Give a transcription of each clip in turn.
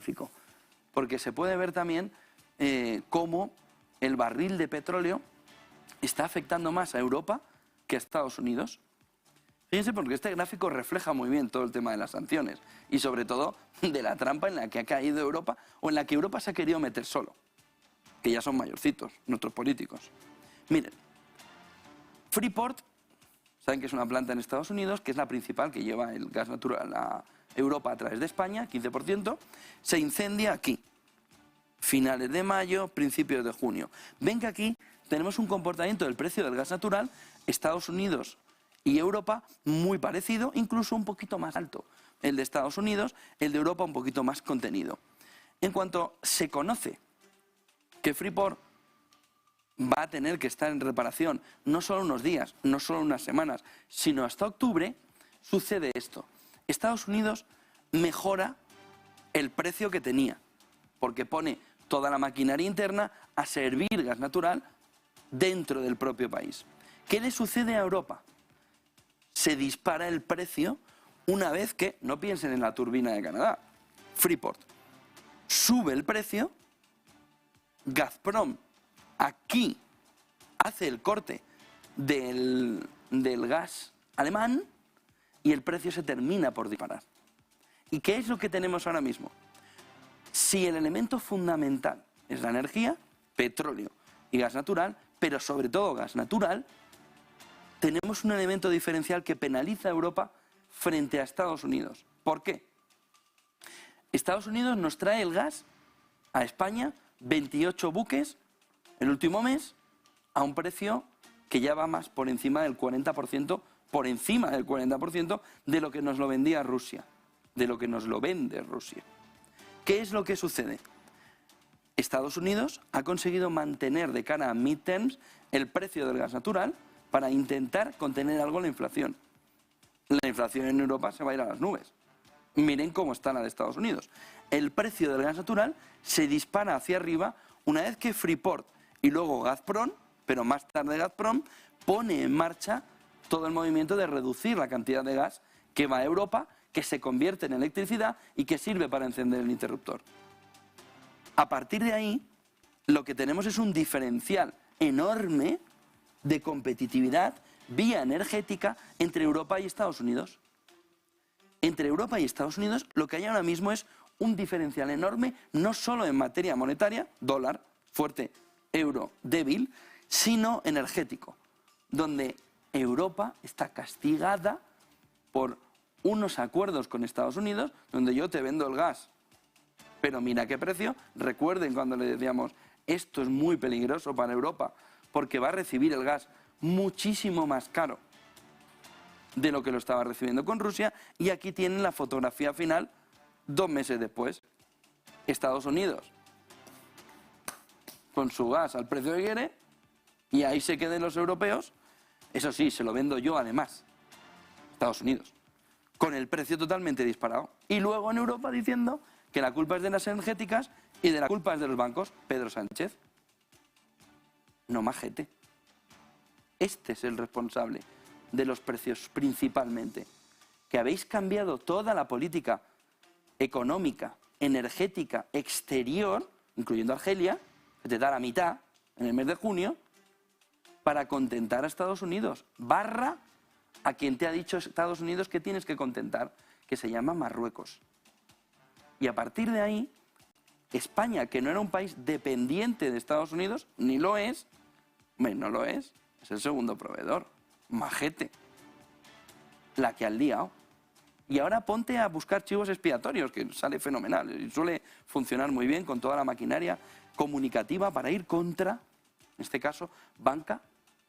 gráfico, porque se puede ver también cómo el barril de petróleo está afectando más a Europa que a Estados Unidos. Fíjense, porque este gráfico refleja muy bien todo el tema de las sanciones y sobre todo de la trampa en la que ha caído Europa o en la que Europa se ha querido meter solo, que ya son mayorcitos nuestros políticos. Miren, Freeport, saben que es una planta en Estados Unidos, que es la principal que lleva el gas natural a Europa a través de España, 15%, se incendia aquí, finales de mayo, principios de junio. Ven que aquí tenemos un comportamiento del precio del gas natural, Estados Unidos y Europa muy parecido, incluso un poquito más alto. El de Estados Unidos, el de Europa un poquito más contenido. En cuanto se conoce que Freeport va a tener que estar en reparación no solo unos días, no solo unas semanas, sino hasta octubre, sucede esto. Estados Unidos mejora el precio que tenía, porque pone toda la maquinaria interna a servir gas natural dentro del propio país. ¿Qué le sucede a Europa? Se dispara el precio una vez que, no piensen en la turbina de Canadá, Freeport, sube el precio, Gazprom aquí hace el corte del gas alemán y el precio se termina por disparar. ¿Y qué es lo que tenemos ahora mismo? Si el elemento fundamental es la energía, petróleo y gas natural, pero sobre todo gas natural, tenemos un elemento diferencial que penaliza a Europa frente a Estados Unidos. ¿Por qué? Estados Unidos nos trae el gas a España, 28 buques el último mes, a un precio que ya va más por encima del 40%, por encima del 40% de lo que nos lo vendía Rusia, de lo que nos lo vende Rusia. ¿Qué es lo que sucede? Estados Unidos ha conseguido mantener de cara a midterms el precio del gas natural para intentar contener algo la inflación. La inflación en Europa se va a ir a las nubes. Miren cómo está la de Estados Unidos. El precio del gas natural se dispara hacia arriba una vez que Freeport y luego Gazprom, pero más tarde Gazprom, pone en marcha todo el movimiento de reducir la cantidad de gas que va a Europa, que se convierte en electricidad y que sirve para encender el interruptor. A partir de ahí, lo que tenemos es un diferencial enorme de competitividad vía energética entre Europa y Estados Unidos. Entre Europa y Estados Unidos lo que hay ahora mismo es un diferencial enorme, no solo en materia monetaria, dólar fuerte, euro débil, sino energético, donde Europa está castigada por unos acuerdos con Estados Unidos, donde yo te vendo el gas, pero mira qué precio. Recuerden cuando le decíamos, esto es muy peligroso para Europa, porque va a recibir el gas muchísimo más caro de lo que lo estaba recibiendo con Rusia, y aquí tienen la fotografía final 2 meses después. Estados Unidos con su gas al precio que quiere, y ahí se queden los europeos. Eso sí, se lo vendo yo además, Estados Unidos, con el precio totalmente disparado. Y luego en Europa diciendo que la culpa es de las energéticas y de la culpa es de los bancos. Pedro Sánchez. No majete. Este es el responsable de los precios principalmente. Que habéis cambiado toda la política económica, energética, exterior, incluyendo Argelia, que te da la mitad en el mes de junio, para contentar a Estados Unidos. Barra a quien te ha dicho Estados Unidos que tienes que contentar, que se llama Marruecos. Y a partir de ahí, España, que no era un país dependiente de Estados Unidos, ni lo es, no lo es el segundo proveedor, majete, la que has liado. Y ahora ponte a buscar chivos expiatorios, que sale fenomenal y suele funcionar muy bien con toda la maquinaria comunicativa para ir contra, en este caso, banca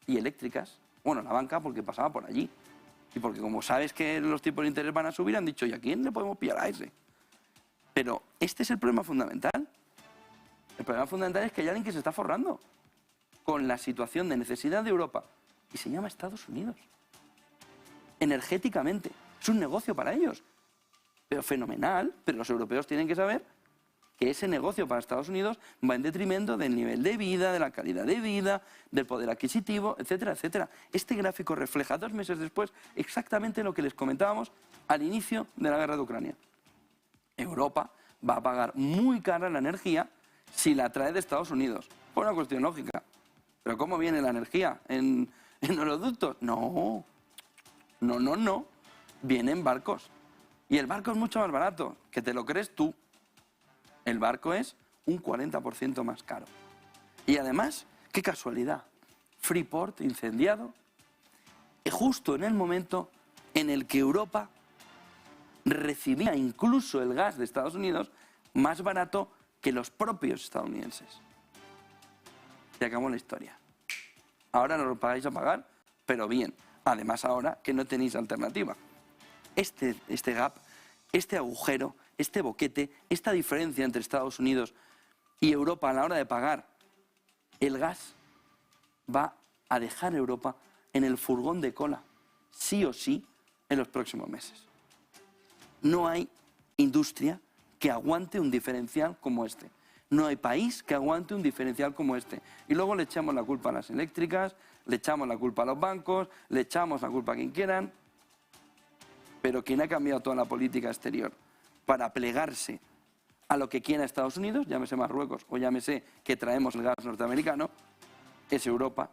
y eléctricas. Bueno, la banca porque pasaba por allí. Y porque como sabes que los tipos de interés van a subir, han dicho, ¿y a quién le podemos pillar a ese? Pero este es el problema fundamental. El problema fundamental es que hay alguien que se está forrando con la situación de necesidad de Europa. Y se llama Estados Unidos. Energéticamente. Es un negocio para ellos. Pero fenomenal. Pero los europeos tienen que saber que ese negocio para Estados Unidos va en detrimento del nivel de vida, de la calidad de vida, del poder adquisitivo, etcétera, etcétera. Este gráfico refleja 2 meses después exactamente lo que les comentábamos al inicio de la guerra de Ucrania. Europa va a pagar muy cara la energía si la trae de Estados Unidos. Por una cuestión lógica. ¿Pero cómo viene la energía? ¿En oleoductos? No. No. Viene en barcos. Y el barco es mucho más barato, que te lo crees tú. El barco es un 40% más caro. Y además, qué casualidad, Freeport incendiado, justo en el momento en el que Europa recibía incluso el gas de Estados Unidos más barato que los propios estadounidenses. Se acabó la historia. Ahora no lo pagáis a pagar, pero bien. Además ahora que no tenéis alternativa. Este gap, este agujero, este boquete, esta diferencia entre Estados Unidos y Europa a la hora de pagar el gas va a dejar a Europa en el furgón de cola, sí o sí, en los próximos meses. No hay industria que aguante un diferencial como este. No hay país que aguante un diferencial como este. Y luego le echamos la culpa a las eléctricas, le echamos la culpa a los bancos, le echamos la culpa a quien quieran. Pero quien ha cambiado toda la política exterior para plegarse a lo que quiera Estados Unidos, llámese Marruecos o llámese que traemos el gas norteamericano, es Europa.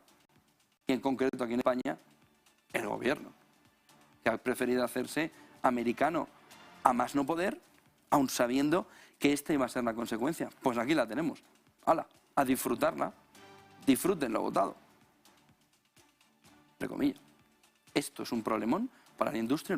Y en concreto aquí en España, el gobierno, que ha preferido hacerse americano a más no poder, aun sabiendo que esta iba a ser la consecuencia. Pues aquí la tenemos. ¡Hala! A disfrutarla. Disfruten lo votado. Entre comillas. Esto es un problemón para la industria